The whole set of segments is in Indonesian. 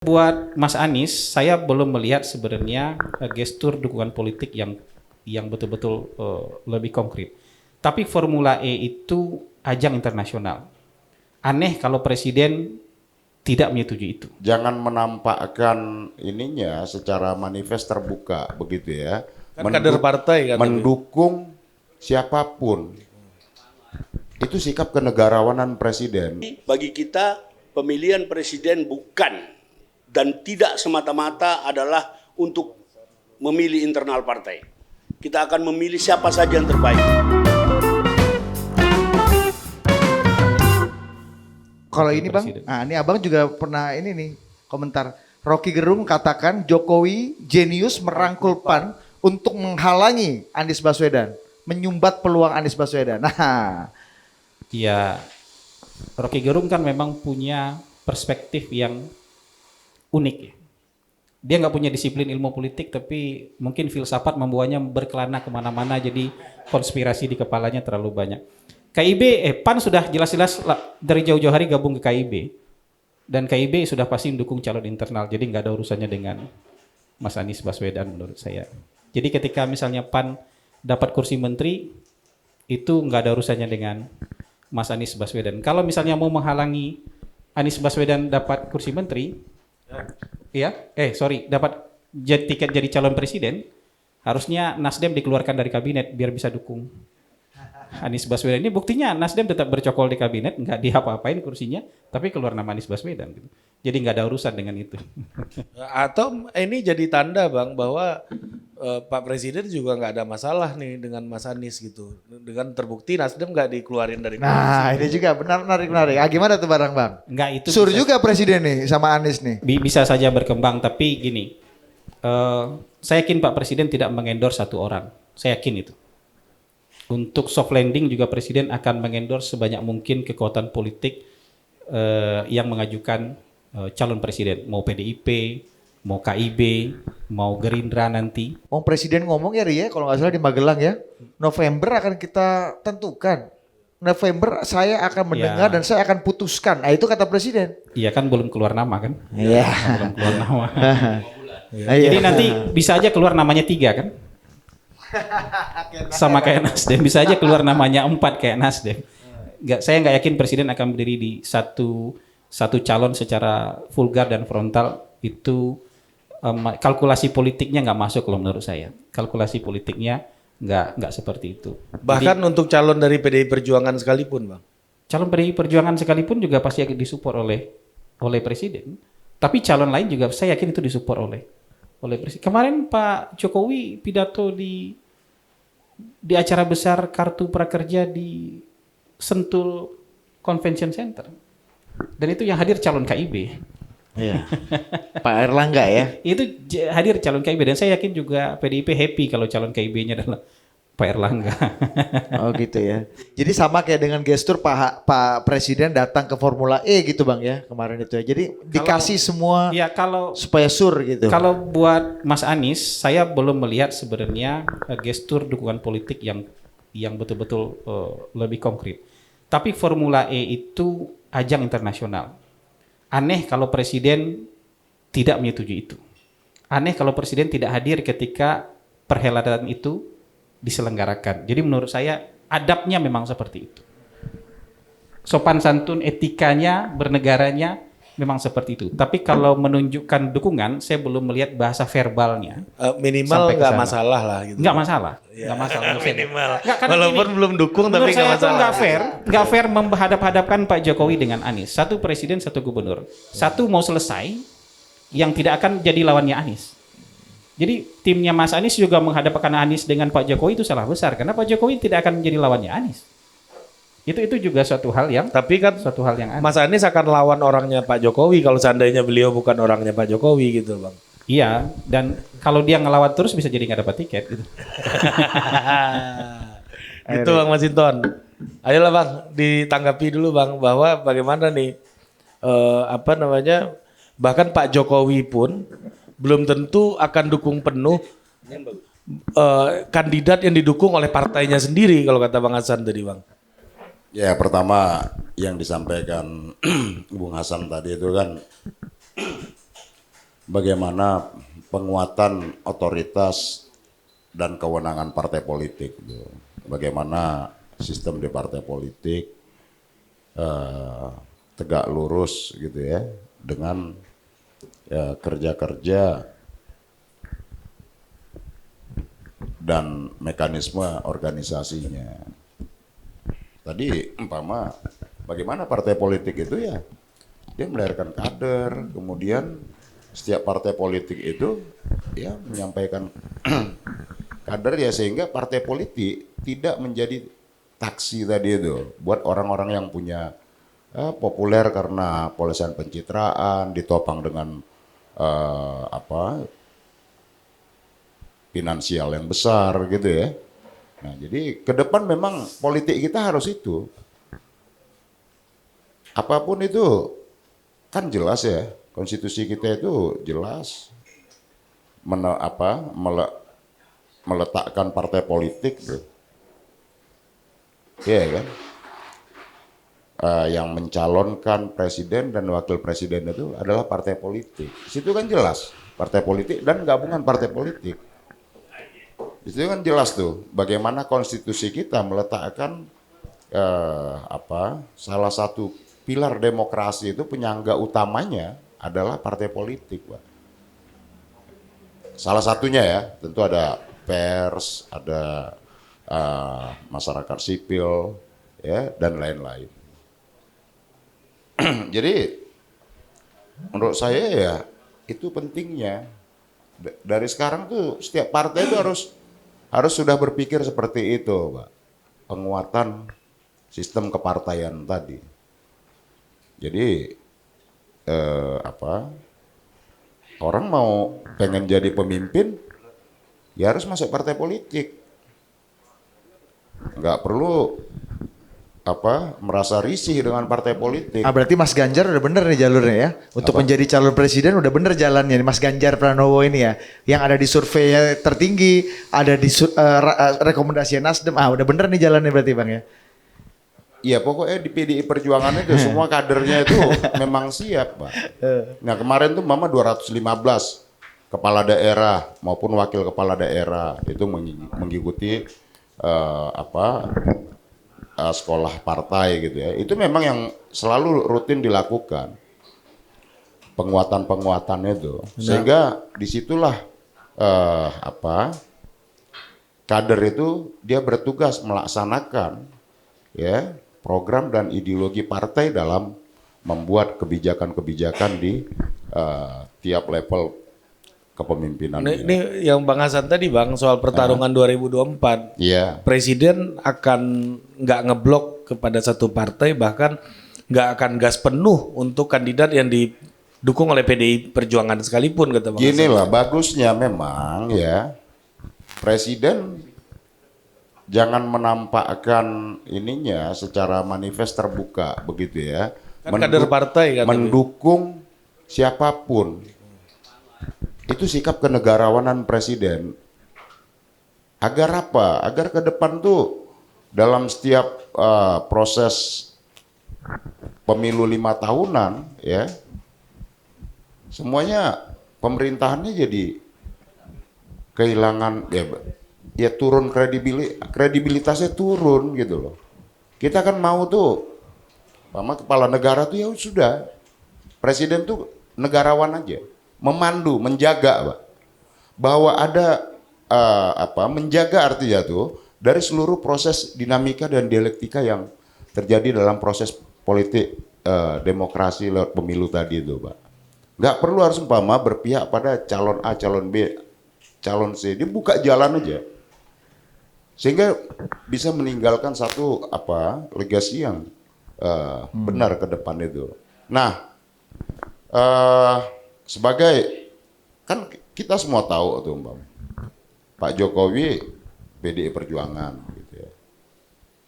Buat Mas Anies, saya belum melihat sebenarnya gestur dukungan politik yang betul-betul lebih konkret. Tapi Formula E itu ajang internasional. Aneh kalau presiden tidak menyetujui itu. Jangan menampakkan ininya secara manifest terbuka begitu ya. Kan kader partai kan. Mendukung siapapun. Itu sikap kenegarawanan presiden. Bagi kita pemilihan presiden bukan dan tidak semata-mata adalah untuk memilih internal partai. Kita akan memilih siapa saja yang terbaik. Kalau ini Bang, nah ini Abang juga pernah ini nih komentar. Rocky Gerung katakan Jokowi jenius merangkul PAN untuk menghalangi Anies Baswedan, menyumbat peluang Anies Baswedan. Nah, Ya, Rocky Gerung kan memang punya perspektif yang unik ya. Dia nggak punya disiplin ilmu politik, tapi mungkin filsafat membawanya berkelana kemana-mana, jadi konspirasi di kepalanya terlalu banyak. PAN sudah jelas-jelas dari jauh-jauh hari gabung ke KIB, dan KIB sudah pasti mendukung calon internal, jadi nggak ada urusannya dengan Mas Anies Baswedan menurut saya. Jadi ketika misalnya PAN dapat kursi menteri, itu nggak ada urusannya dengan Mas Anies Baswedan. Kalau misalnya mau menghalangi Anies Baswedan dapat kursi menteri, dapat tiket jadi calon presiden, harusnya Nasdem dikeluarkan dari kabinet biar bisa dukung Anies Baswedan. Ini buktinya Nasdem tetap bercokol di kabinet, nggak diapa-apain kursinya, tapi keluar nama Anies Baswedan. Gitu. Jadi nggak ada urusan dengan itu. Atau ini jadi tanda Bang bahwa Pak Presiden juga nggak ada masalah nih dengan Mas Anies gitu. Dengan terbukti Nasdem nggak dikeluarin dari koalisi. nah ini juga benar menarik. Gimana tuh barang Bang? Nggak itu. Sur juga presiden nih sama Anies nih. Bisa saja berkembang, tapi gini, saya yakin Pak Presiden tidak mengendorse satu orang. Saya yakin itu. Untuk soft landing juga Presiden akan mengendorse sebanyak mungkin kekuatan politik yang mengajukan calon presiden, mau PDIP, mau KIB, mau Gerindra nanti. Presiden ngomong ya Ria, kalau nggak salah di Magelang ya, November akan kita tentukan. November saya akan mendengar dan saya akan putuskan. Nah itu kata presiden. Iya kan belum keluar nama kan? Iya. Belum keluar nama. Jadi nanti bisa aja keluar namanya 3 kan? Sama kayak Nasdem, bisa aja keluar namanya 4 kayak Nasdem. Saya nggak yakin presiden akan berdiri di satu calon secara vulgar dan frontal. Itu kalkulasi politiknya nggak masuk kalau menurut saya. Kalkulasi politiknya nggak seperti itu. Bahkan jadi, untuk calon dari PDI Perjuangan sekalipun Bang. Calon PDI Perjuangan sekalipun juga pasti akan disupport oleh presiden. Tapi calon lain juga saya yakin itu disupport oleh presiden. Kemarin Pak Jokowi pidato di acara besar Kartu Prakerja di Sentul Convention Center. Dan itu yang hadir calon KIB. Iya. Pak Erlangga ya. Itu hadir calon KIB, dan saya yakin juga PDIP happy kalau calon KIB-nya adalah Pak Erlangga. Oh gitu ya. Jadi sama kayak dengan gestur Pak Presiden datang ke Formula E gitu Bang ya kemarin itu ya. Jadi dikasih semua supaya sur gitu. Kalau buat Mas Anies, saya belum melihat sebenarnya gestur dukungan politik yang betul-betul lebih konkret. Tapi Formula E itu ajang internasional. Aneh kalau presiden tidak menyetujui itu. Aneh kalau presiden tidak hadir ketika perhelatan itu diselenggarakan. Jadi menurut saya adabnya memang seperti itu. Sopan santun, etikanya, bernegaranya memang seperti itu. Tapi kalau menunjukkan dukungan, saya belum melihat bahasa verbalnya. Minimal nggak masalah lah gitu. Nggak masalah. Ya, nggak masalah. Minimal. Walaupun belum dukung tapi nggak masalah. Nggak fair menghadap-hadapkan Pak Jokowi dengan Anies. Satu presiden, satu gubernur. Satu mau selesai, yang tidak akan jadi lawannya Anies. Jadi timnya Mas Anies juga menghadapkan Anies dengan Pak Jokowi itu salah besar. Karena Pak Jokowi tidak akan menjadi lawannya Anies. Itu juga suatu hal yang aneh. Mas Anies akan lawan orangnya Pak Jokowi kalau seandainya beliau bukan orangnya Pak Jokowi gitu Bang. Iya, dan kalau dia ngelawan terus bisa jadi nggak dapat tiket gitu. Gitu Bang Masinton. Ayolah Bang, ditanggapi dulu Bang bahwa bagaimana nih bahkan Pak Jokowi pun belum tentu akan dukung penuh kandidat yang didukung oleh partainya sendiri kalau kata Bang Hasan tadi Bang. Ya pertama yang disampaikan Bung Hasan tadi itu kan bagaimana penguatan otoritas dan kewenangan partai politik, gitu. Bagaimana sistem di partai politik tegak lurus gitu ya, dengan kerja-kerja dan mekanisme organisasinya. Tadi umpama bagaimana partai politik itu ya, dia melahirkan kader, kemudian setiap partai politik itu ya menyampaikan kader ya, sehingga partai politik tidak menjadi taksi tadi itu buat orang-orang yang punya populer karena polesan pencitraan, ditopang dengan finansial yang besar gitu ya. Nah, jadi ke depan memang politik kita harus itu. Apapun itu kan jelas ya, konstitusi kita itu jelas meletakkan partai politik tuh. Iya kan? Yang mencalonkan presiden dan wakil presiden itu adalah partai politik. Situ kan jelas partai politik dan gabungan partai politik. Itu kan jelas tuh bagaimana konstitusi kita meletakkan salah satu pilar demokrasi itu penyangga utamanya adalah partai politik, Pak. Salah satunya ya, tentu ada pers, ada masyarakat sipil ya, dan lain-lain. Jadi menurut saya ya itu pentingnya. Dari sekarang tuh setiap partai itu harus sudah berpikir seperti itu, Pak. Penguatan sistem kepartaian tadi. Jadi orang mau pengen jadi pemimpin ya harus masuk partai politik. Nggak perlu merasa risih dengan partai politik. Berarti Mas Ganjar udah bener nih jalurnya ya. Untuk menjadi calon presiden udah bener jalannya nih Mas Ganjar Pranowo ini ya. Yang ada di survei tertinggi, ada di rekomendasi Nasdem. Udah bener nih jalannya berarti Bang ya. Iya, pokoknya di PDI Perjuangan itu semua kadernya itu memang siap, Pak. Nah, kemarin tuh Mama 215 kepala daerah maupun wakil kepala daerah itu mengikuti sekolah partai gitu ya. Itu memang yang selalu rutin dilakukan. Penguatan itu. Sehingga disitulah kader itu dia bertugas melaksanakan ya program dan ideologi partai dalam membuat kebijakan-kebijakan di tiap level kepemimpinan. Ini yang Bang Hasan tadi Bang soal pertarungan 2024. Iya. Presiden akan nggak ngeblok kepada satu partai, bahkan nggak akan gas penuh untuk kandidat yang didukung oleh PDI Perjuangan sekalipun kata Bang Gini Hasan. lah bagusnya memang ya Presiden jangan menampakkan ininya secara manifest terbuka begitu ya. Kan kader partai kan. Mendukung siapapun. Itu sikap kenegarawanan presiden. Agar apa? Agar ke depan tuh dalam setiap proses pemilu 5 tahunan ya, semuanya pemerintahannya jadi kehilangan ya turun kredibilitasnya turun gitu loh. Kita kan mau tuh sama kepala negara tuh ya sudah, presiden tuh negarawan aja. Memandu, menjaga, Pak. Bahwa ada menjaga artinya tuh dari seluruh proses dinamika dan dialektika yang terjadi dalam proses politik demokrasi lewat pemilu tadi itu, Pak. Nggak perlu harus berpihak pada calon A, calon B, calon C. Dia buka jalan aja. Sehingga bisa meninggalkan satu legasi yang benar ke depan itu. Nah, sebagai kan kita semua tahu tuh Pak Jokowi PDI Perjuangan gitu ya.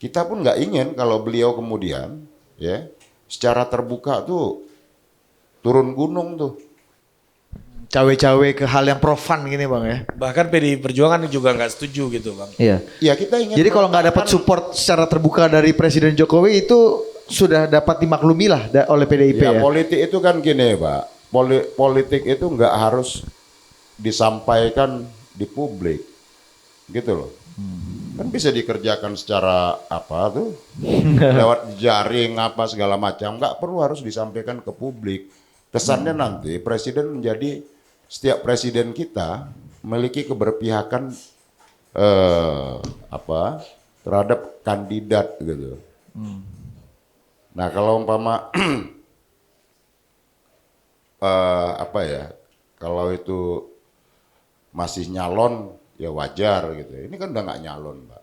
Kita pun nggak ingin kalau beliau kemudian ya secara terbuka tuh turun gunung tuh. Cawe-cawe ke hal yang profan gini Bang ya. Bahkan PDI Perjuangan juga nggak setuju gitu Bang. Iya. Ya kita ingin. Jadi kalau nggak dapat support secara terbuka dari Presiden Jokowi itu sudah dapat dimaklumi lah oleh PDIP ya. Politik itu kan gini Pak. politik itu nggak harus disampaikan di publik, gitu loh. Kan bisa dikerjakan secara apa tuh, lewat jaring apa segala macam, nggak perlu harus disampaikan ke publik. Kesannya nanti setiap presiden kita memiliki keberpihakan terhadap kandidat gitu. Nah kalau umpama kalau itu masih nyalon ya wajar gitu. Ini kan udah nggak nyalon, Pak.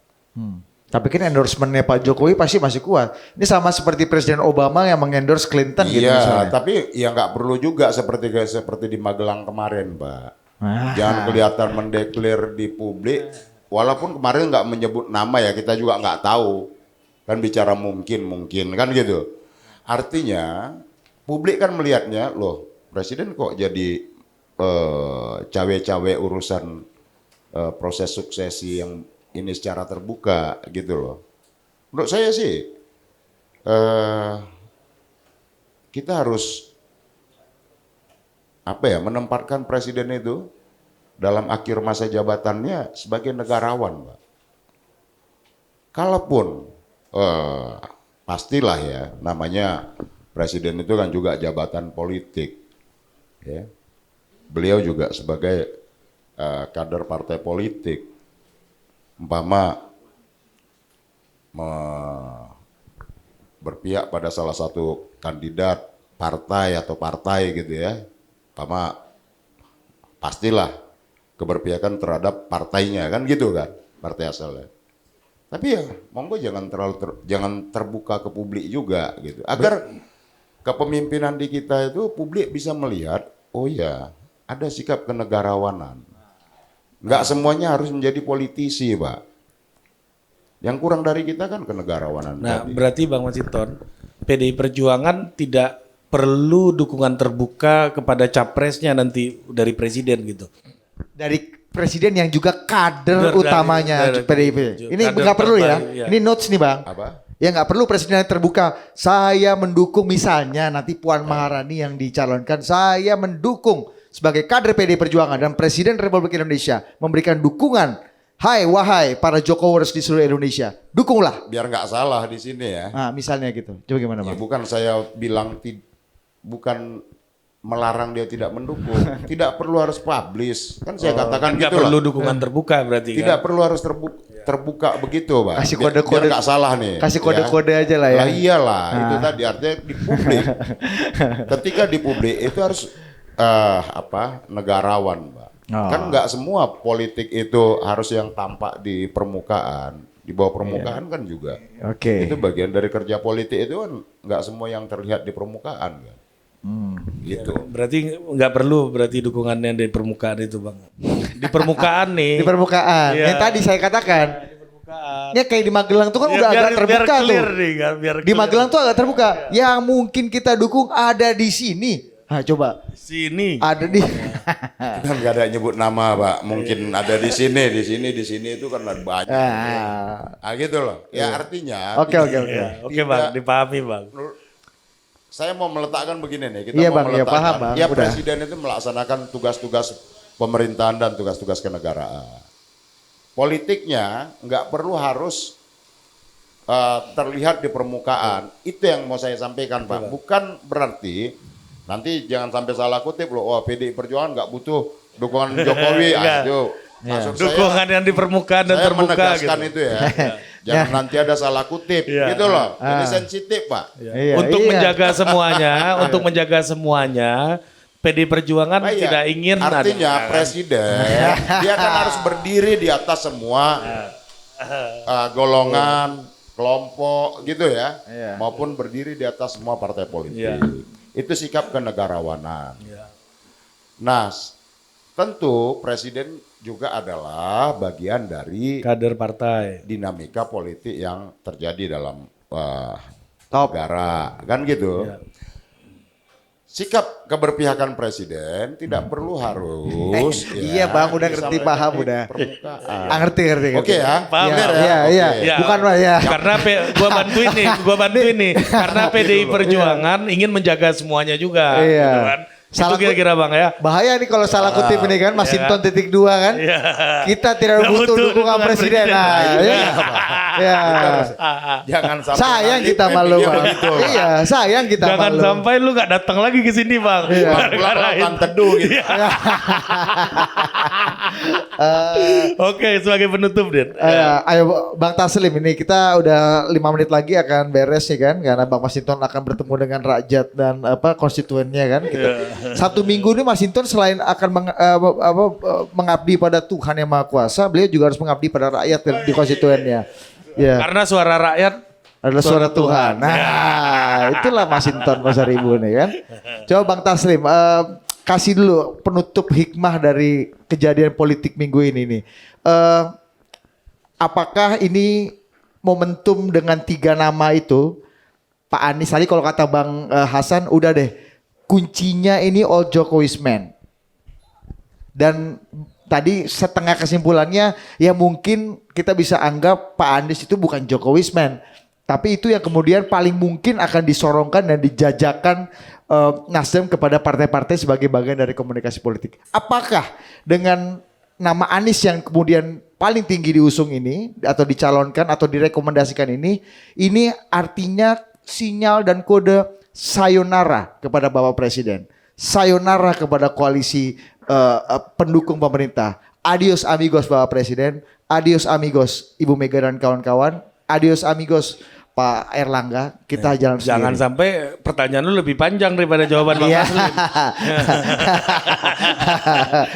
Tapi kan endorsementnya Pak Jokowi pasti masih kuat. Ini sama seperti Presiden Obama yang mengendorse Clinton gitu Iya, misalnya. tapi ya nggak perlu juga seperti di Magelang kemarin, Pak. Ah. Jangan kelihatan mendeklar di publik. Walaupun kemarin nggak menyebut nama ya, kita juga nggak tahu. Kan bicara mungkin kan gitu. Artinya publik kan melihatnya, loh presiden kok jadi cawe-cawe urusan proses suksesi yang ini secara terbuka gitu loh. Menurut saya sih kita harus menempatkan presiden itu dalam akhir masa jabatannya sebagai negarawan, Pak. Kalaupun pastilah ya, namanya presiden itu kan juga jabatan politik, ya. Beliau juga sebagai kader partai politik, umpama berpihak pada salah satu kandidat partai gitu ya, umpama pastilah keberpihakan terhadap partainya kan gitu kan, partai asalnya. Tapi ya monggo jangan jangan terbuka ke publik juga gitu. Agar kepemimpinan di kita itu publik bisa melihat, oh ya ada sikap kenegarawanan. Nggak semuanya harus menjadi politisi, Pak. Yang kurang dari kita kan kenegarawanan. Nah, tadi. berarti Bang Masinton, PDI Perjuangan tidak perlu dukungan terbuka kepada capresnya nanti dari presiden gitu. Dari presiden yang juga kader Dari- utamanya dari- PDIP. Ini kader nggak perlu ya. terbaik, ya. Ini notes nih Bang. Apa? Ya nggak perlu presiden yang terbuka. Saya mendukung misalnya nanti Puan Maharani yang dicalonkan. Saya mendukung sebagai kader PDI Perjuangan dan Presiden Republik Indonesia memberikan dukungan. Hai wahai para Jokowers di seluruh Indonesia, dukunglah. Biar nggak salah di sini ya. Nah misalnya gitu. Coba gimana Ya, Bang? bukan saya bilang bukan melarang dia tidak mendukung. Tidak perlu harus publish. Kan saya katakan Nggak gitu perlu lah. dukungan terbuka berarti Tidak kan? perlu harus terbuka begitu, Pak. Kasih Biar kode-kode. nggak salah nih. Kasih ya. kode-kode aja lah ya. Lah iyalah, itu tadi artinya di publik. Ketika di publik itu harus negarawan, Pak. Oh. Kan nggak semua politik itu harus yang tampak di permukaan. Di bawah permukaan kan juga. Oke. Itu bagian dari kerja politik itu kan nggak semua yang terlihat di permukaan kan. Gitu. Berarti nggak perlu berarti dukungannya dari permukaan itu Bang. Di permukaan nih. Di permukaan. Iya. Yang tadi saya katakan. Permukaan. Ya kayak di Magelang tuh kan Ya, udah agak terbuka biar clear tuh. nih kan, biar Di clear. Magelang tuh agak terbuka. Yang mungkin kita dukung ada di sini. Nah, coba Sini. ada di Kan nggak ada nyebut nama, Pak. Mungkin ada di sini itu kan ada banyak. Gitu loh. Ya artinya. Oke. Ya, oke Bang, dipahami Bang. Saya mau meletakkan begini nih. Kita Iya, mau Bang, ya, meletakkan. paham, Bang. Ya Udah. presiden itu melaksanakan tugas-tugas pemerintahan dan tugas-tugas kenegaraan. Politiknya nggak perlu harus terlihat di permukaan. Itu yang mau saya sampaikan, Pak. Bukan berarti nanti jangan sampai salah kutip loh. Wah, PDI Perjuangan nggak butuh dukungan Jokowi. Enggak. Itu maksud Dukungan yang di permukaan dan saya terbuka menegaskan gitu. itu ya. Jangan nanti ada salah kutip Iya. gitu loh. Ini sensitif, Pak. Iya, Untuk iya. menjaga semuanya, untuk menjaga semuanya, PDI Perjuangan Ah, iya. tidak ingin artinya presiden dia kan harus berdiri di atas semua golongan, kelompok gitu ya, Iya. maupun berdiri di atas semua partai politik. Iya. Itu sikap kenegarawanan. Iya. Nah, tentu presiden juga adalah bagian dari kader partai. dinamika politik yang terjadi dalam Top. negara, kan gitu. Iya. Sikap keberpihakan presiden tidak perlu harus. Iya, Bang, udah ngerti, disampaikan paham, di udah. permukaan. Ngerti. Oke ya, Paham, Iya, clear ya? iya, Oke. iya. Ya. Bukan Pak ya. Karena gua bantuin nih, karena PDI Perjuangan ingin menjaga semuanya juga, Iya. gitu kan. Salah Itu kira-kira Bang ya. bahaya nih kalau salah kutip ini kan, Mas Hinton titik 2 kan. Kita tidak Nggak butuh butuh dukungan dukungan presiden. presiden. Nah, ya. Ya. Jangan sampai Sayang nanti kita malu mimpinya Bang. begitu. Iya, sayang kita Jangan malu. sampai lu gak datang lagi ke sini Bang. Iya. Pulang lakukan teduh gitu. Oke, sebagai penutup Den. Ayo Bang Taslim, ini kita udah 5 menit lagi akan beres ya kan, karena Bang Masinton akan bertemu dengan rakyat dan konstituennya kan. Satu minggu ini Masinton selain akan mengabdi pada Tuhan yang Maha Kuasa, beliau juga harus mengabdi pada rakyat di konstituennya. Ya. Karena suara rakyat Adalah suara Tuhan. Nah, itulah Masinton Pasaribu nih kan. Coba Bang Taslim, kasih dulu penutup hikmah dari kejadian politik minggu ini nih. Apakah ini momentum dengan 3 nama itu, Pak Anies tadi kalau kata Bang Hasan, udah deh kuncinya ini all Jokowi's man. Dan tadi setengah kesimpulannya ya mungkin kita bisa anggap Pak Anies itu bukan Jokowi's man. Tapi itu yang kemudian paling mungkin akan disorongkan dan dijajakan Nasdem kepada partai-partai sebagai bagian dari komunikasi politik. Apakah dengan nama Anies yang kemudian paling tinggi diusung ini atau dicalonkan atau direkomendasikan ini artinya sinyal dan kode sayonara kepada Bapak Presiden, sayonara kepada koalisi pendukung pemerintah. Adios amigos Bapak Presiden, adios amigos Ibu Mega dan kawan-kawan, adios amigos Pak Erlangga, kita jalan sendiri. jangan sampai pertanyaan lu lebih panjang daripada jawaban Bang Iya. Taslim.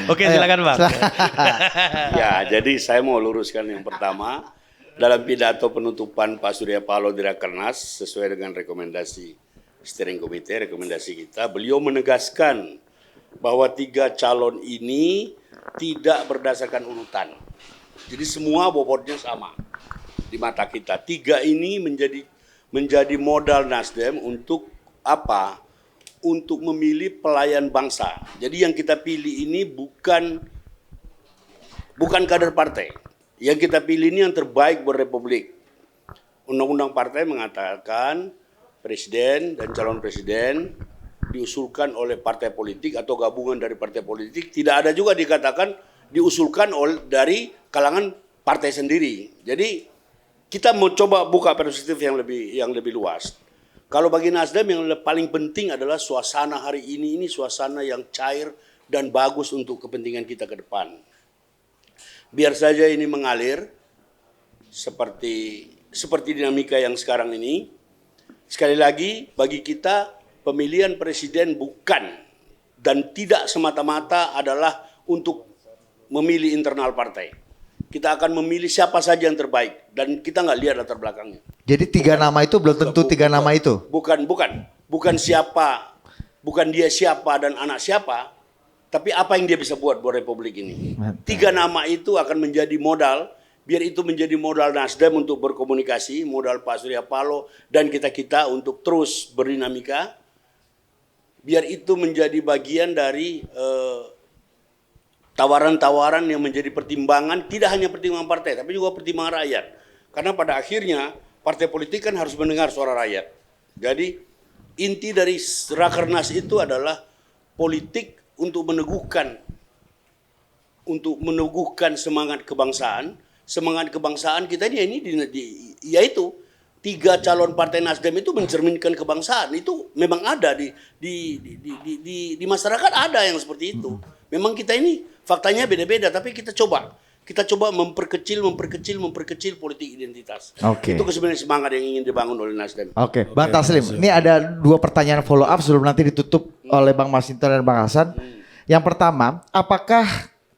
Oke, silakan Bang. Ya, jadi saya mau luruskan yang pertama. Dalam pidato penutupan Pak Surya Paloh di Rakernas, sesuai dengan rekomendasi steering committee, rekomendasi kita, beliau menegaskan bahwa 3 calon ini tidak berdasarkan urutan. Jadi semua bobotnya sama di mata kita. 3 ini menjadi modal Nasdem untuk apa? Untuk memilih pelayan bangsa. Jadi yang kita pilih ini bukan kader partai. Yang kita pilih ini yang terbaik buat Republik. Undang-undang partai mengatakan presiden dan calon presiden diusulkan oleh partai politik atau gabungan dari partai politik. Tidak ada juga dikatakan diusulkan dari kalangan partai sendiri. Jadi kita mau coba buka perspektif yang lebih luas. Kalau bagi Nasdem yang paling penting adalah suasana hari ini suasana yang cair dan bagus untuk kepentingan kita ke depan. Biar saja ini mengalir seperti dinamika yang sekarang ini. Sekali lagi bagi kita pemilihan presiden bukan dan tidak semata-mata adalah untuk memilih internal partai. Kita akan memilih siapa saja yang terbaik dan kita nggak lihat latar belakangnya. Jadi 3 nama itu belum tentu 3 nama itu. Bukan siapa, bukan dia siapa dan anak siapa, tapi apa yang dia bisa buat Republik ini. Mantap. 3 nama itu akan menjadi modal, biar itu menjadi modal Nasdem untuk berkomunikasi, modal Pak Surya Paloh dan kita untuk terus berdinamika. Biar itu menjadi bagian dari tawaran-tawaran yang menjadi pertimbangan, tidak hanya pertimbangan partai, tapi juga pertimbangan rakyat. Karena pada akhirnya partai politik kan harus mendengar suara rakyat. Jadi inti dari Rakernas itu adalah politik untuk meneguhkan semangat kebangsaan. Semangat kebangsaan kita ini yaitu 3 calon partai Nasdem itu mencerminkan kebangsaan. Itu memang ada di masyarakat, ada yang seperti itu. Memang kita ini faktanya beda-beda, tapi kita coba memperkecil politik identitas. Oke. Itu sebenarnya semangat yang ingin dibangun oleh Nasdem. Oke, Bang Taslim, ini ada 2 pertanyaan follow up sebelum nanti ditutup oleh Bang Masinton dan Bang Hasan. Yang pertama, apakah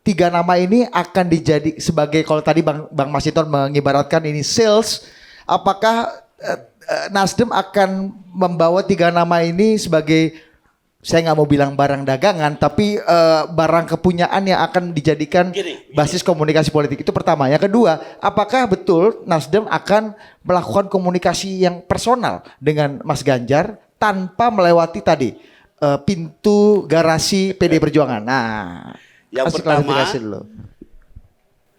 3 nama ini akan dijadi sebagai, kalau tadi Bang Masinton mengibaratkan ini sales, apakah Nasdem akan membawa 3 nama ini sebagai, saya nggak mau bilang barang dagangan, tapi barang kepunyaan yang akan dijadikan basis komunikasi politik? Itu pertama. Yang kedua, apakah betul Nasdem akan melakukan komunikasi yang personal dengan Mas Ganjar tanpa melewati tadi pintu garasi PD Perjuangan? Nah, yang kasih pertama, klarifikasi dulu.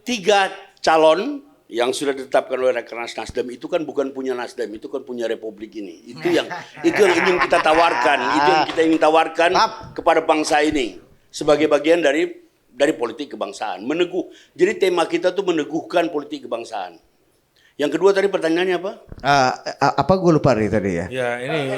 3 calon yang sudah ditetapkan oleh Rakernas Nasdem itu kan bukan punya Nasdem, itu kan punya Republik ini. Itu yang ingin kita tawarkan, itu yang kita ingin tawarkan kepada bangsa ini sebagai bagian dari politik kebangsaan. Jadi tema kita tuh meneguhkan politik kebangsaan. Yang kedua tadi pertanyaannya apa? Apa gue lupa nih tadi ya? Ya ini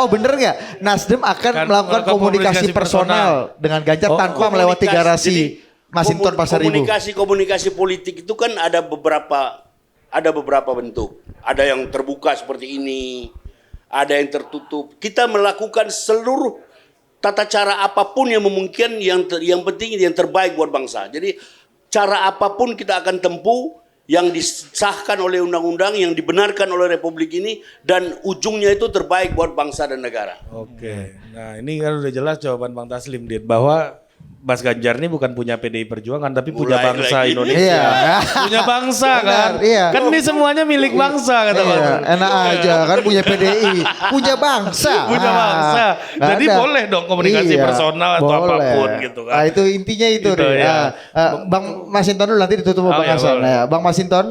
Bener nggak? Nasdem akan melakukan komunikasi personal dengan Ganjar tanpa melewati garasi Masinton Pasar Ibu. Komunikasi politik itu kan ada beberapa bentuk. Ada yang terbuka seperti ini, ada yang tertutup. Kita melakukan seluruh tata cara apapun yang memungkinkan, yang penting yang terbaik buat bangsa. Jadi cara apapun kita akan tempuh yang disahkan oleh undang-undang, yang dibenarkan oleh Republik ini, dan ujungnya itu terbaik buat bangsa dan negara. Oke. Nah ini kan udah jelas jawaban Bang Taslim, Dit, bahwa Mas Ganjar ini bukan punya PDI Perjuangan tapi punya Mulai bangsa lagi. Indonesia. Iya. Punya bangsa kan. Benar, iya. Kan ini semuanya milik bangsa kata Bang. Iya, enak aja kan punya PDI, punya bangsa. Punya bangsa. Nggak Jadi ada. boleh dong komunikasi personal atau boleh. apapun gitu kan. Nah, itu intinya itu Gitu, deh. ya. Bang Masinton dulu nanti ditutup sama Oh, Bang ya, Hasan. boleh. Nah, Bang Masinton,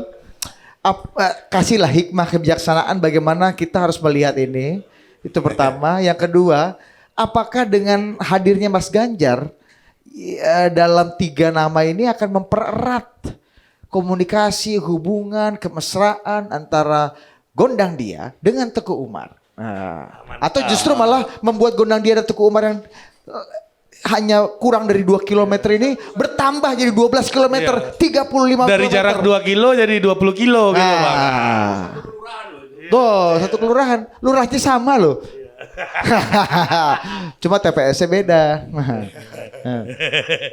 kasihlah hikmah kebijaksanaan bagaimana kita harus melihat ini. Itu pertama. Yang kedua, apakah dengan hadirnya Mas Ganjar dalam 3 nama ini akan mempererat komunikasi, hubungan, kemesraan antara Gondang Dia dengan Teguh Umar? Atau justru malah membuat Gondang Dia dan Teguh Umar yang hanya kurang dari 2 km ini bertambah jadi 12 km, 35 Dari km. jarak 2 kilo jadi 20 kilo gitu Bang. Tuh, satu kelurahan, lurahnya sama loh. Cuma TPS-nya beda.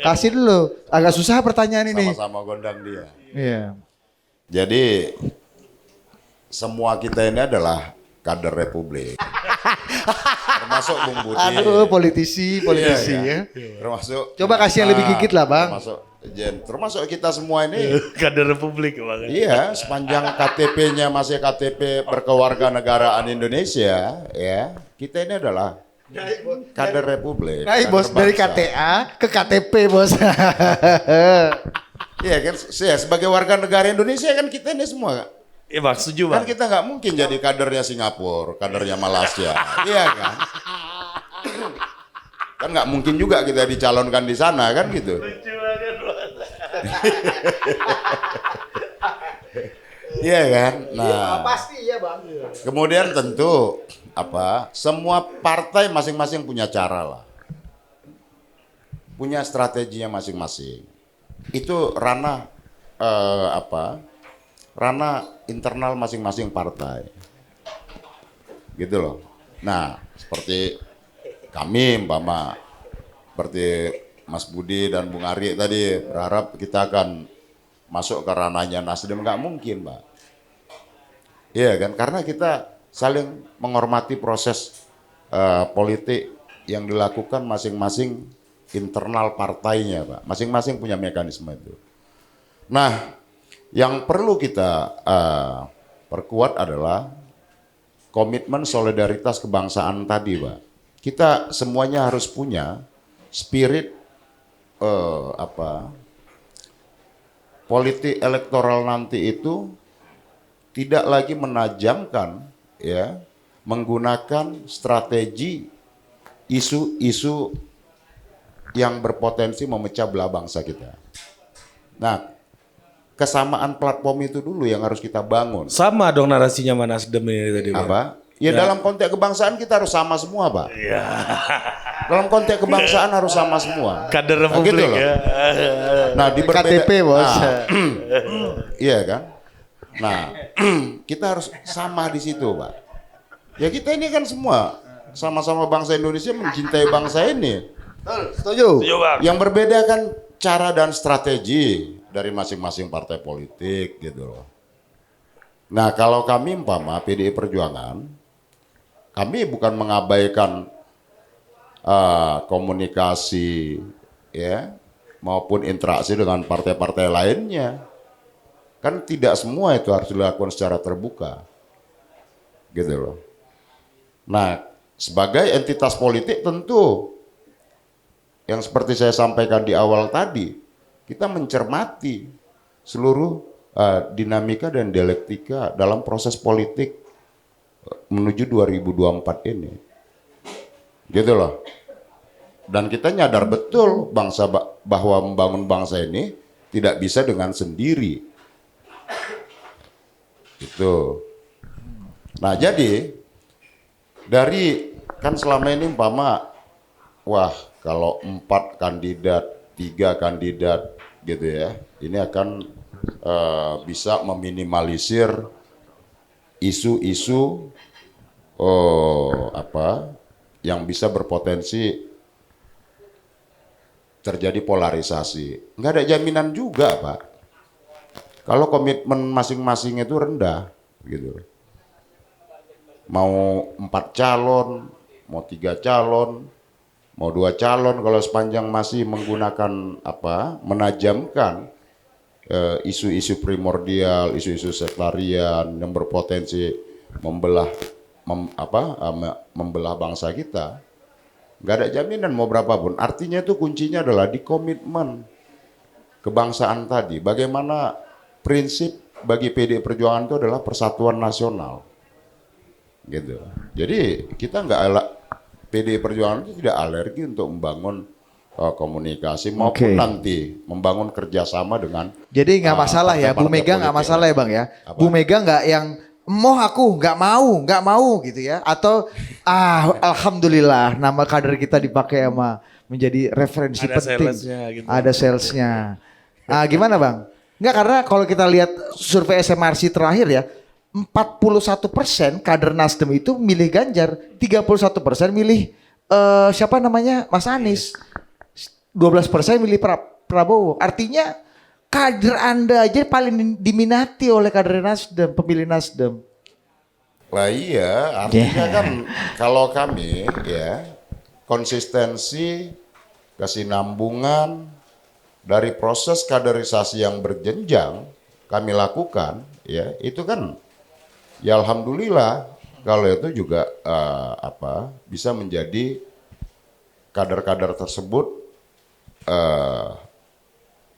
Kasih dulu, agak susah pertanyaan ini. Sama-sama Gondang Dia. Iya. Jadi semua kita ini adalah kader Republik. Termasuk Bung Budi. Aduh, politisi Iya, ya. Termasuk. Coba kasih yang lebih gigit lah, Bang. Termasuk kita semua ini. Kader Republik Bang. Iya, sepanjang KTP-nya masih KTP berkewarganegaraan Indonesia, ya, kita ini adalah kader Republik. Naik kader bos dari bangsa. KTA ke KTP bos. Iya kan, sebagai warga negara Indonesia kan kita ini semua. Iya Bang, setuju Kan Bang. kita nggak mungkin jadi kadernya Singapura, kadernya Malaysia, iya kan? Kan nggak mungkin juga kita dicalonkan di sana kan gitu. Iya kan? Nah, Pasti ya bang. kemudian tentu semua partai masing-masing punya cara lah, punya strateginya masing-masing. Itu ranah ranah internal masing-masing partai, gitu loh. Nah, seperti kami, seperti Mas Budi dan Bung Ari tadi berharap kita akan masuk ke ranahnya Nasdem, nggak mungkin, Mbak. Iya kan? Karena kita saling menghormati proses politik yang dilakukan masing-masing internal partainya, Pak. Masing-masing punya mekanisme itu. Nah, yang perlu kita perkuat adalah komitmen solidaritas kebangsaan tadi, Pak. Kita semuanya harus punya spirit politik elektoral nanti itu tidak lagi menajamkan, ya, menggunakan strategi isu-isu yang berpotensi memecah belah bangsa kita. Nah, kesamaan platform itu dulu yang harus kita bangun. Sama dong narasinya sama Nasdem ini tadi Bang. Apa? Ya, dalam konteks kebangsaan kita harus sama semua, Pak. Iya. Dalam konteks kebangsaan harus sama semua. Kader Nah, gitu Republik loh. ya. Nah, di KTP bos. Nah, iya kan? Nah, kita harus sama di situ, Pak. Ya kita ini kan semua sama-sama bangsa Indonesia, mencintai bangsa ini. Setuju. Setuju Bang. Yang berbeda kan cara dan strategi dari masing-masing partai politik gitu loh. Nah, kalau kami PDI Perjuangan, kami bukan mengabaikan komunikasi, ya, maupun interaksi dengan partai-partai lainnya. Kan tidak semua itu harus dilakukan secara terbuka, gitu loh. Nah, sebagai entitas politik tentu yang seperti saya sampaikan di awal tadi, kita mencermati seluruh dinamika dan dialektika dalam proses politik menuju 2024 ini. Gitu loh. Dan kita nyadar betul bahwa membangun bangsa ini tidak bisa dengan sendiri. Gitu. Nah, jadi dari kan selama ini wah kalau 4 kandidat, 3 kandidat gitu ya, ini akan bisa meminimalisir isu-isu yang bisa berpotensi terjadi polarisasi. Nggak ada jaminan juga, Pak. Kalau komitmen masing-masing itu rendah, gitu. Mau 4 calon, mau 3 calon, mau 2 calon, kalau sepanjang masih menggunakan menajamkan isu-isu primordial, isu-isu sektarian yang berpotensi membelah bangsa kita, nggak ada jaminan mau berapapun. Artinya itu kuncinya adalah di komitmen kebangsaan tadi. Bagaimana prinsip bagi PDI Perjuangan itu adalah persatuan nasional, gitu. Jadi kita PDI Perjuangan itu tidak alergi untuk membangun komunikasi maupun nanti membangun kerjasama dengan. Jadi nggak masalah ya, Bu Mega nggak masalah ya Bang ya. Bu Mega nggak yang aku nggak mau gitu ya, atau alhamdulillah nama kader kita dipakai menjadi referensi Ada penting. salesnya gitu. Ada salesnya. Gimana Bang? Nggak, karena kalau kita lihat survei SMRC terakhir ya, 41% kader Nasdem itu milih Ganjar, 31% milih siapa namanya Mas Anies, 12% milih Prabowo. Artinya kader Anda aja paling diminati oleh kader Nasdem, pemilih Nasdem. Lah iya, artinya kan kalau kami ya konsistensi, kesinambungan dari proses kaderisasi yang berjenjang kami lakukan ya, itu kan ya alhamdulillah kalau itu juga bisa menjadi kader-kader tersebut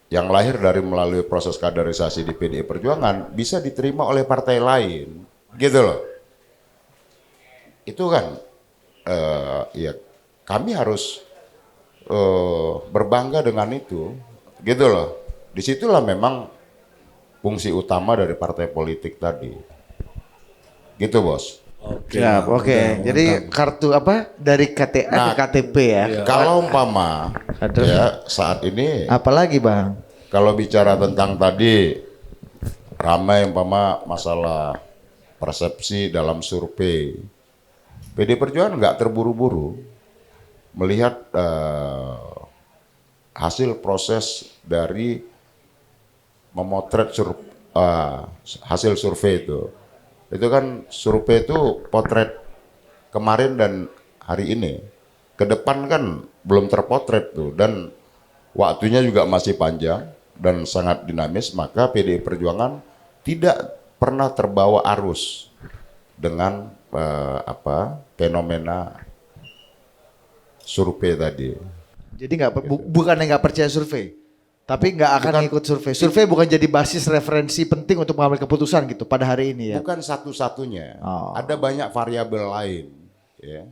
yang lahir dari melalui proses kaderisasi di PDI Perjuangan bisa diterima oleh partai lain, gitu loh. Itu kan ya kami harus berbangga dengan itu, gitu loh. Disitulah memang fungsi utama dari partai politik tadi, gitu Bos. Oke. Jadi kartu dari KTA ke KTP ya. Kalau umpama ya saat ini, Apalagi Bang? kalau bicara tentang tadi ramai umpama masalah persepsi dalam survei, PDI Perjuangan nggak terburu-buru melihat hasil proses dari memotret hasil survei itu. Itu kan survei itu potret kemarin dan hari ini. Ke depan kan belum terpotret tuh, dan waktunya juga masih panjang dan sangat dinamis, maka PDI Perjuangan tidak pernah terbawa arus dengan fenomena survei tadi. Jadi bukannya nggak percaya survei, tapi nggak akan ikut survei. Survei bukan jadi basis referensi penting untuk mengambil keputusan gitu pada hari ini ya. Bukan satu-satunya, ada banyak variabel lain, ya,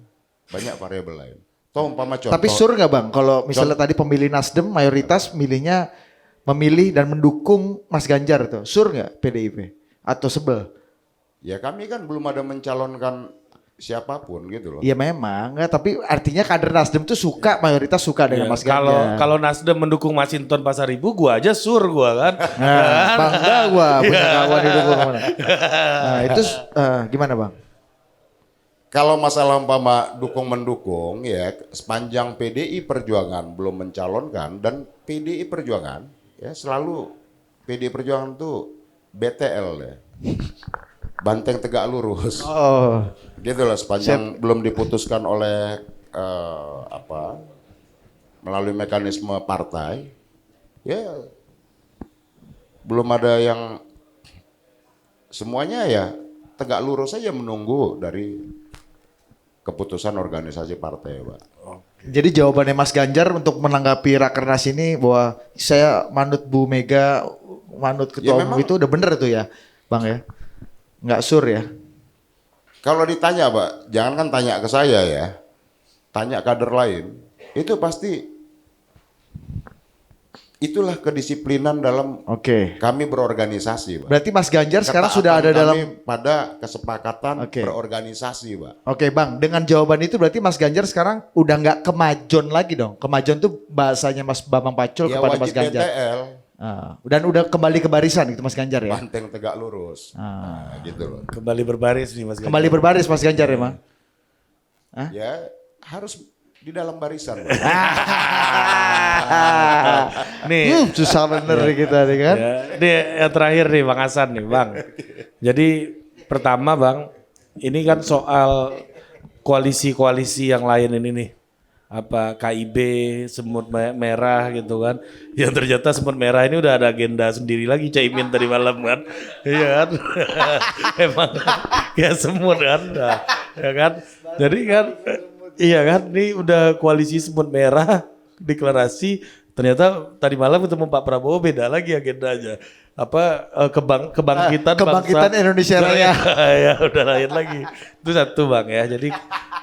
banyak variabel lain. Toh umpama contoh. Tapi sur nggak Bang, kalau misalnya tadi pemilih Nasdem mayoritas memilih dan mendukung Mas Ganjar tuh, sur nggak PDIP atau sebel? Ya kami kan belum ada mencalonkan siapapun gitu loh. Iya memang, tapi artinya kader Nasdem tuh mayoritas suka dengan Mas Ganjar. Kalau Nasdem mendukung Masinton Pasaribu, gua aja gua kan. Bangga gua punya kawan didukung mana. Nah itu gimana Bang? Kalau masalah umpama dukung-mendukung ya, sepanjang PDI Perjuangan belum mencalonkan, dan PDI Perjuangan ya selalu PDI Perjuangan tuh BTL ya. Banteng tegak lurus. Gitu loh, sepanjang belum diputuskan oleh melalui mekanisme partai, ya belum ada yang, semuanya ya tegak lurus saja menunggu dari keputusan organisasi partai, Pak. Jadi jawabannya Mas Ganjar untuk menanggapi Rakernas ini bahwa saya manut Bu Mega manut ketua umum memang. itu udah bener tuh ya, Bang ya. Nggak sur ya. Kalau ditanya, Pak, jangankan tanya ke saya ya, tanya kader lain, itu pasti itulah kedisiplinan dalam Oke. kami berorganisasi, Pak. Berarti Mas Ganjar sekarang Ketaatan sudah ada kami dalam. pada kesepakatan Oke. berorganisasi, Pak. Oke Bang, dengan jawaban itu berarti Mas Ganjar sekarang udah nggak kemajon lagi dong. Kemajon tuh bahasanya Mas Bambang Pacul Ya kepada wajib Mas Ganjar. BTL, Dan udah kembali ke barisan gitu Mas Ganjar ya. banteng tegak lurus. Nah, gitu loh. Kembali berbaris nih Mas Ganjar. Kembali berbaris Mas Ganjar ya, Bang. Ya harus di dalam barisan, Pak. Nih, Susah bener nih kita nih kan. ya, ini yang terakhir nih Bang Hasan nih Bang. Jadi pertama Bang, ini kan soal koalisi-koalisi yang lain ini nih. Apa KIB, semut merah gitu kan. Yang ternyata semut merah ini udah ada agenda sendiri lagi Caimin tadi malam kan. Iya kan. Emang kayak semut kan. Nah, ya kan. Jadi kan iya kan ini udah koalisi semut merah deklarasi. Ternyata tadi malam ketemu Pak Prabowo beda lagi agendanya. Apa kebangkitan Kebangkitan bangsa. Indonesia Raya. Ya udah lain lagi. Itu satu Bang ya. Jadi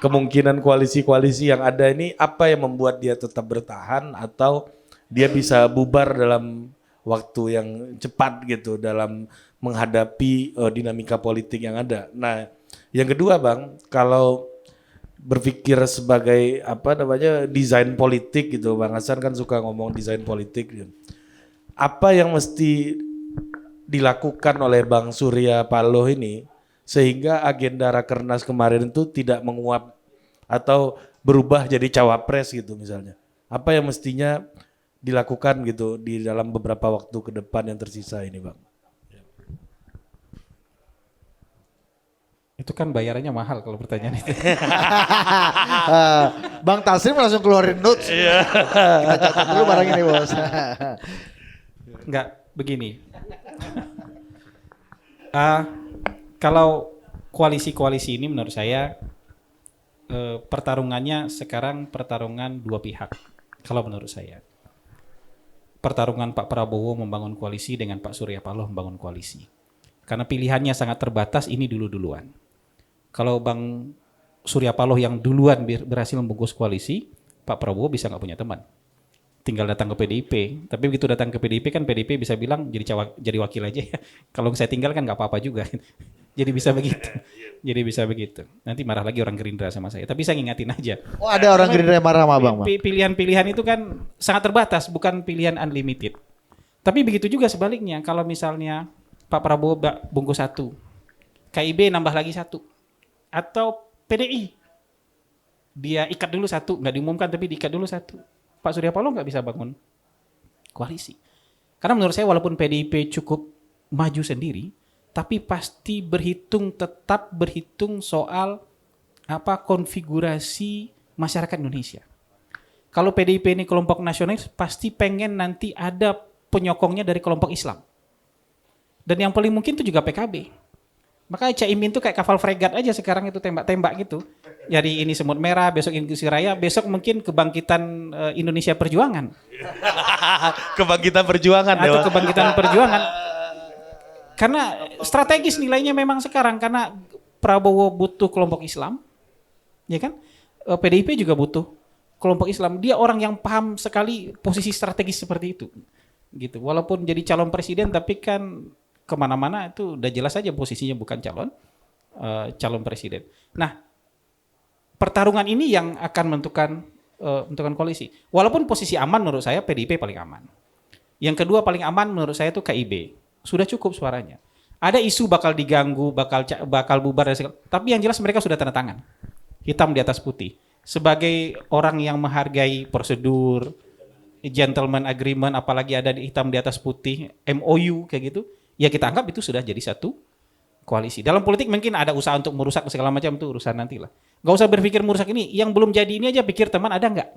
kemungkinan koalisi-koalisi yang ada ini apa yang membuat dia tetap bertahan atau dia bisa bubar dalam waktu yang cepat gitu dalam menghadapi dinamika politik yang ada. Nah, yang kedua Bang, kalau berpikir sebagai apa namanya desain politik gitu, Bang Hasan kan suka ngomong desain politik. Gitu. Apa yang mesti dilakukan oleh Bang Surya Paloh ini sehingga agenda Rakernas kemarin itu tidak menguap atau berubah jadi cawapres gitu misalnya. Apa yang mestinya dilakukan gitu di dalam beberapa waktu ke depan yang tersisa ini Bang? Itu kan bayarannya mahal kalau pertanyaan itu. Bang Taslim langsung keluarin notes. Kita catat dulu barang ini bos. Enggak, begini. Kalau koalisi-koalisi ini menurut saya pertarungannya sekarang pertarungan dua pihak. Kalau menurut saya. Pertarungan Pak Prabowo membangun koalisi dengan Pak Surya Paloh membangun koalisi. Karena pilihannya sangat terbatas ini dulu-duluan. Kalau Bang Surya Paloh yang duluan berhasil membungkus koalisi, Pak Prabowo bisa nggak punya teman. Tinggal datang ke PDIP. Tapi begitu datang ke PDIP kan PDIP bisa bilang jadi wakil aja ya. Kalau saya tinggal kan nggak apa-apa juga. Jadi bisa begitu. Jadi bisa begitu. Nanti marah lagi orang Gerindra sama saya. Tapi saya ngingatin aja. Oh ada orang Gerindra yang marah sama Bang. Pilihan-pilihan itu kan sangat terbatas, bukan pilihan unlimited. Tapi begitu juga sebaliknya. Kalau misalnya Pak Prabowo bungkus satu, KIB nambah lagi satu, atau PDI dia ikat dulu satu, nggak diumumkan tapi diikat dulu satu. Pak Surya Paloh nggak bisa bangun koalisi. Karena menurut saya walaupun PDIP cukup maju sendiri, tapi pasti tetap berhitung soal apa konfigurasi masyarakat Indonesia. Kalau PDIP ini kelompok nasionalis, pasti pengen nanti ada penyokongnya dari kelompok Islam. Dan yang paling mungkin itu juga PKB. Makanya Caimin itu kayak kapal fregat aja sekarang itu tembak-tembak gitu. Jadi ini semut merah, besok Indonesia Raya, besok mungkin kebangkitan Indonesia Perjuangan. Kebangkitan perjuangan Atau kebangkitan perjuangan. Karena strategis nilainya memang sekarang karena Prabowo butuh kelompok Islam, ya kan? PDIP juga butuh kelompok Islam. Dia orang yang paham sekali posisi strategis seperti itu, gitu. Walaupun jadi calon presiden, tapi kan kemana-mana itu udah jelas aja posisinya bukan calon presiden. Nah, pertarungan ini yang akan menentukan koalisi. Walaupun posisi aman menurut saya PDIP paling aman. Yang kedua paling aman menurut saya itu KIB. Sudah cukup suaranya. Ada isu bakal diganggu, bakal bubar, tapi yang jelas mereka sudah tanda tangan. Hitam di atas putih. Sebagai orang yang menghargai prosedur, gentleman agreement, apalagi ada hitam di atas putih, MOU kayak gitu, ya kita anggap itu sudah jadi satu koalisi. Dalam politik mungkin ada usaha untuk merusak segala macam, itu urusan nanti lah. Gak usah berpikir merusak ini, yang belum jadi ini aja pikir teman ada nggak?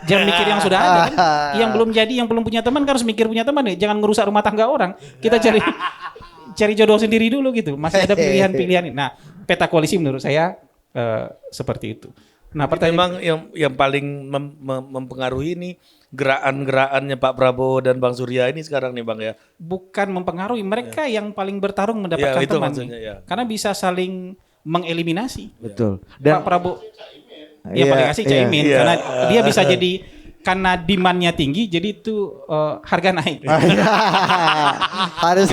Jangan mikir yang sudah ada kan. Yang belum jadi, yang belum punya teman kan harus mikir punya teman nih. Jangan merusak rumah tangga orang. Kita cari jodoh sendiri dulu gitu. Masih ada pilihan-pilihan ini. Nah, peta koalisi menurut saya seperti itu. Nah, pertanyaan Memang yang paling mempengaruhi ini gerakan-gerakannya Pak Prabowo dan Bang Surya ini sekarang nih Bang ya. bukan mempengaruhi, mereka yang paling bertarung mendapatkan Ya, itu teman. maksudnya, ya. Karena bisa saling mengeliminasi. Betul. Pak Prabowo ya Iya, paling asik Caimin iya. karena dia bisa jadi karena demand-nya tinggi jadi itu harga naik. Harus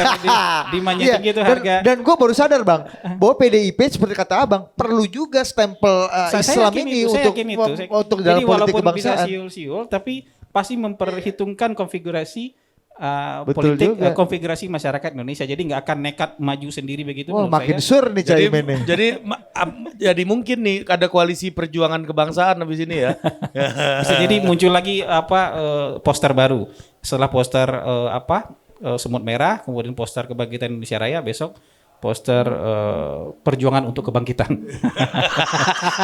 Demand-nya Iya, tinggi itu dan- harga. Dan gue baru sadar bang, bahwa PDIP seperti kata abang perlu juga stempel Islam yakin ini itu, saya untuk yakin itu. untuk dalam Jadi politik walaupun bisa kebangsaan. siul-siul tapi pasti memperhitungkan konfigurasi Betul politik, juga. konfigurasi masyarakat Indonesia. Jadi nggak akan nekat maju sendiri begitu. Wah, menurut makin saya. sur nih Caimin nih. Jadi mungkin nih ada koalisi perjuangan kebangsaan habis ini ya. Bisa jadi muncul lagi poster baru. Setelah poster semut merah, kemudian poster kebangkitan Indonesia Raya, besok poster perjuangan untuk kebangkitan.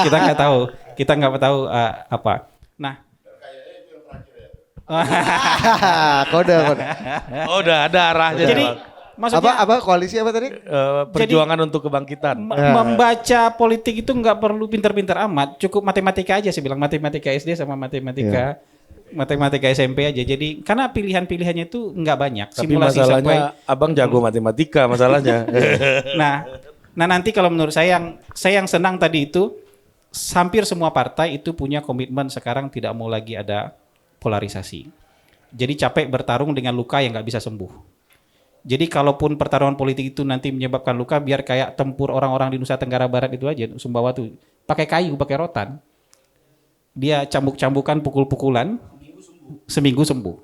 Kita nggak tahu apa. Nah, Kode. Oh, udah ada arahnya. jadi Bang. maksudnya Apa koalisi apa tadi? Perjuangan untuk kebangkitan. membaca politik itu nggak perlu pintar-pintar amat, cukup matematika aja. Saya bilang matematika SD sama matematika SMP aja. Jadi karena pilihan-pilihannya itu nggak banyak. Tapi masalahnya Abang jago matematika masalahnya. Nah nanti kalau menurut saya yang senang tadi itu hampir semua partai itu punya komitmen sekarang tidak mau lagi ada polarisasi. Jadi capek bertarung dengan luka yang nggak bisa sembuh. Jadi kalaupun pertarungan politik itu nanti menyebabkan luka, biar kayak tempur orang-orang di Nusa Tenggara Barat itu aja, Sumbawa tuh pakai kayu, pakai rotan, dia cambuk-cambukan, pukul-pukulan, seminggu sembuh.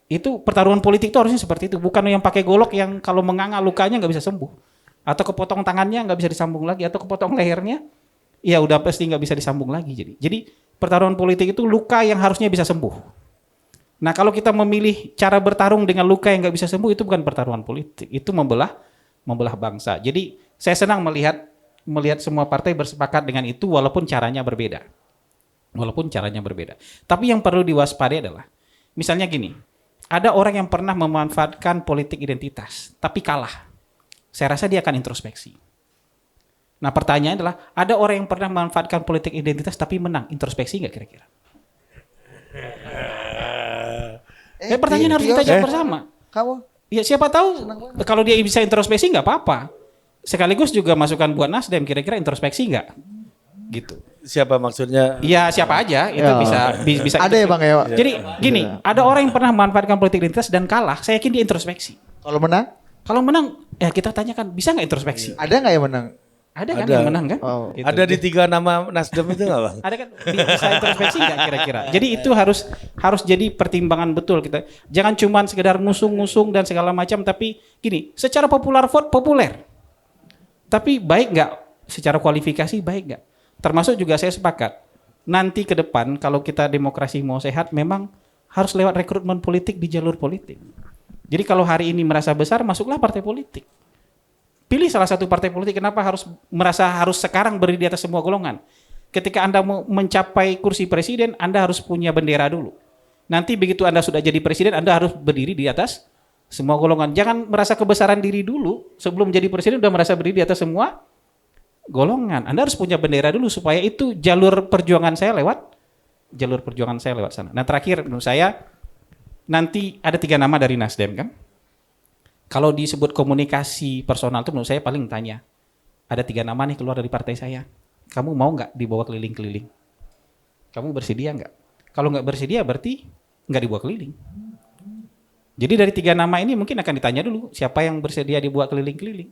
Itu pertarungan politik itu harusnya seperti itu, bukan yang pakai golok yang kalau menganga lukanya nggak bisa sembuh, atau kepotong tangannya nggak bisa disambung lagi, atau kepotong lehernya, ya udah pasti nggak bisa disambung lagi. Jadi pertarungan politik itu luka yang harusnya bisa sembuh. Nah kalau kita memilih cara bertarung dengan luka yang nggak bisa sembuh, itu bukan pertarungan politik, itu membelah bangsa. Jadi saya senang melihat semua partai bersepakat dengan itu walaupun caranya berbeda. Tapi yang perlu diwaspadai adalah, misalnya gini, ada orang yang pernah memanfaatkan politik identitas, tapi kalah. Saya rasa dia akan introspeksi. Nah pertanyaannya adalah, ada orang yang pernah memanfaatkan politik identitas tapi menang, introspeksi nggak kira-kira? Pertanyaan harus kita jawab bersama. Kamu? Ya siapa tahu kalau dia bisa introspeksi nggak apa-apa. Sekaligus juga masukan buat Nasdem, kira-kira introspeksi nggak? Gitu. Siapa maksudnya? Ya siapa aja itu bisa. Ada ya bang ya. Jadi gini, ada orang yang pernah memanfaatkan politik identitas dan kalah. Saya yakin dia introspeksi. Kalau menang? Kalau menang, ya kita tanyakan bisa nggak introspeksi? Ada nggak yang menang? Ada kan Ada. yang menang kan? Oh. Gitu. Ada di 3 nama Nasdem itu nggak Bang? Ada kan bisa introspeksi nggak kira-kira? Jadi itu harus jadi pertimbangan betul kita. Jangan cuma sekedar ngusung-ngusung dan segala macam, tapi gini, secara popular vote populer. Tapi baik nggak? Secara kualifikasi baik nggak? Termasuk juga saya sepakat. Nanti ke depan kalau kita demokrasi mau sehat, memang harus lewat rekrutmen politik di jalur politik. Jadi kalau hari ini merasa besar, masuklah partai politik. Pilih salah satu partai politik. Kenapa harus sekarang berdiri di atas semua golongan? Ketika Anda mau mencapai kursi presiden, Anda harus punya bendera dulu. Nanti begitu Anda sudah jadi presiden, Anda harus berdiri di atas semua golongan. Jangan merasa kebesaran diri dulu, sebelum jadi presiden udah merasa berdiri di atas semua golongan. Anda harus punya bendera dulu supaya itu jalur perjuangan saya lewat sana. Nah terakhir menurut saya, nanti ada 3 nama dari Nasdem kan? Kalau disebut komunikasi personal itu menurut saya paling tanya, ada 3 nama nih keluar dari partai saya. Kamu mau nggak dibawa keliling-keliling? Kamu bersedia nggak? Kalau nggak bersedia berarti nggak dibawa keliling. Jadi dari 3 nama ini mungkin akan ditanya dulu siapa yang bersedia dibawa keliling-keliling.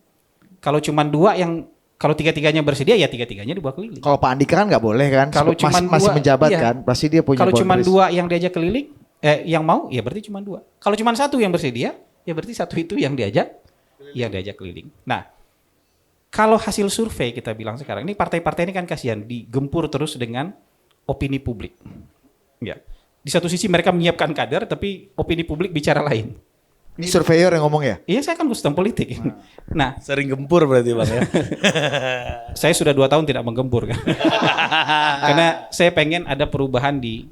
Kalau cuma 2 kalau 3-3-nya bersedia ya 3-3-nya dibawa keliling. Kalau Pak Andika kan nggak boleh kan? Kalau cuma masih 2, menjabat iya. kan, pasti dia punya. Kalau cuma boundaries. 2 yang diajak keliling, yang mau ya berarti cuma 2. Kalau cuma 1 yang bersedia, ya berarti 1 itu yang diajak keliling. Nah, kalau hasil survei kita bilang sekarang ini partai-partai ini kan kasihan digempur terus dengan opini publik. Ya. Di satu sisi mereka menyiapkan kader, tapi opini publik bicara lain. Ini surveyor yang ngomong ya? Iya, saya kan konsultan politik. Nah, Sering gempur berarti Bang ya. saya sudah 2 tahun tidak menggempur kan. Karena saya pengen ada perubahan di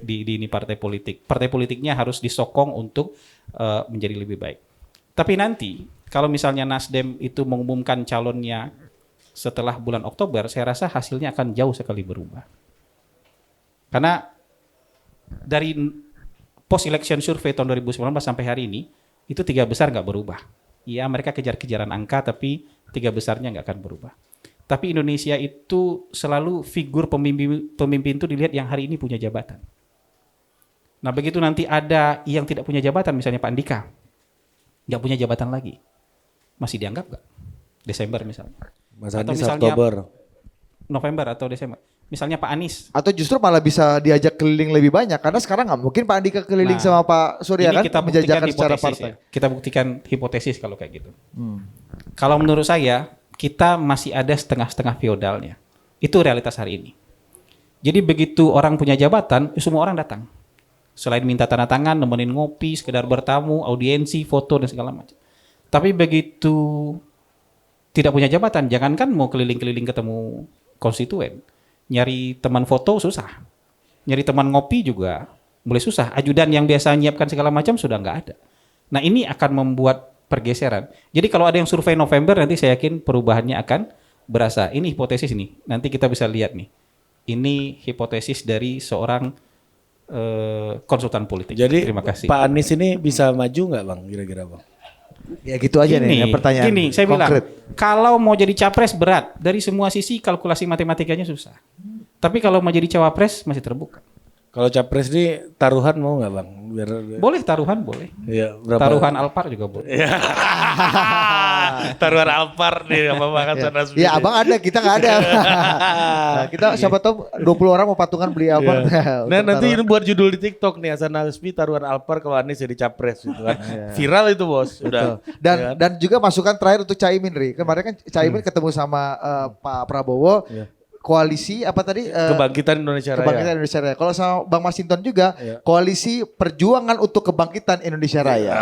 ini partai politik. Partai politiknya harus disokong untuk menjadi lebih baik. Tapi nanti kalau misalnya Nasdem itu mengumumkan calonnya setelah bulan Oktober, saya rasa hasilnya akan jauh sekali berubah. Karena dari post election survey tahun 2019 sampai hari ini, itu 3 besar nggak berubah. Iya, mereka kejar-kejaran angka, tapi 3 besarnya nggak akan berubah. Tapi Indonesia itu selalu figur pemimpin itu dilihat yang hari ini punya jabatan. Nah, begitu nanti ada yang tidak punya jabatan, misalnya Pak Andika, nggak punya jabatan lagi, masih dianggap nggak? Desember misalnya. Mas Atau Anies misalnya Oktober. November atau Desember. Misalnya Pak Anies. Atau justru malah bisa diajak keliling lebih banyak karena sekarang nggak mungkin Pak Andika keliling Nah, sama Pak Surya ini kan kita buktikan menjajakan secara hipotesis partai. ya. Kita buktikan hipotesis kalau kayak gitu. Kalau menurut saya, kita masih ada setengah-setengah feodalnya. Itu realitas hari ini. Jadi begitu orang punya jabatan, semua orang datang. Selain minta tanda tangan, nemenin ngopi, sekedar bertamu, audiensi, foto, dan segala macam. Tapi begitu tidak punya jabatan, jangankan mau keliling-keliling ketemu konstituen. Nyari teman foto susah. Nyari teman ngopi juga mulai susah. Ajudan yang biasa nyiapkan segala macam sudah nggak ada. Nah, ini akan membuat pergeseran. Jadi kalau ada yang survei November, nanti saya yakin perubahannya akan berasa. Ini hipotesis nih. Nanti kita bisa lihat nih. Ini hipotesis dari seorang konsultan politik. Jadi terima kasih. Pak Anies ini bisa maju nggak Bang kira-kira Bang? Ya gitu aja nih pertanyaan. Gini, saya konkret. bilang, kalau mau jadi capres berat, dari semua sisi kalkulasi matematikanya susah. Tapi kalau mau jadi cawapres masih terbuka. Kalau capres ini taruhan mau nggak Bang? Biar Boleh taruhan, boleh. Iya, berapa? Taruhan Alphard juga boleh. Taruhan Alphard nih apa makan sana Ya abang ada, kita nggak ada. Nah, kita siapa tahu 20 orang mau patungan beli Alphard. Nah nanti ini buat judul di TikTok nih Hasan Hasbi taruhan Alphard kalau Anies jadi capres gitu kan. Viral itu bos. Udah. Dan Ya kan? dan juga masukan terakhir untuk Caimin Ri. Kemarin kan Caimin ketemu sama Pak Prabowo. Koalisi apa tadi? Kebangkitan Indonesia Raya. Kebangkitan Indonesia Raya. Kalau sama Bang Masinton juga, koalisi perjuangan untuk kebangkitan Indonesia Raya.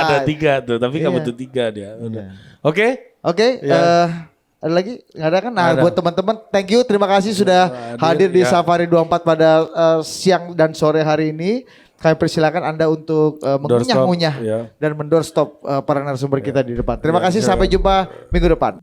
Ada 3 tuh, tapi nggak Iya. butuh 3 dia. Udah. Oke. Oke, ada lagi? Nggak ada kan? Nah, Nggak ada. buat teman-teman, thank you, terima kasih sudah hadir di ya. Safari 24 pada siang dan sore hari ini. Kami persilakan Anda untuk mengunyah-ngunyah ya. dan mendoorstop para narasumber kita di depan. Terima kasih, sampai jumpa minggu depan.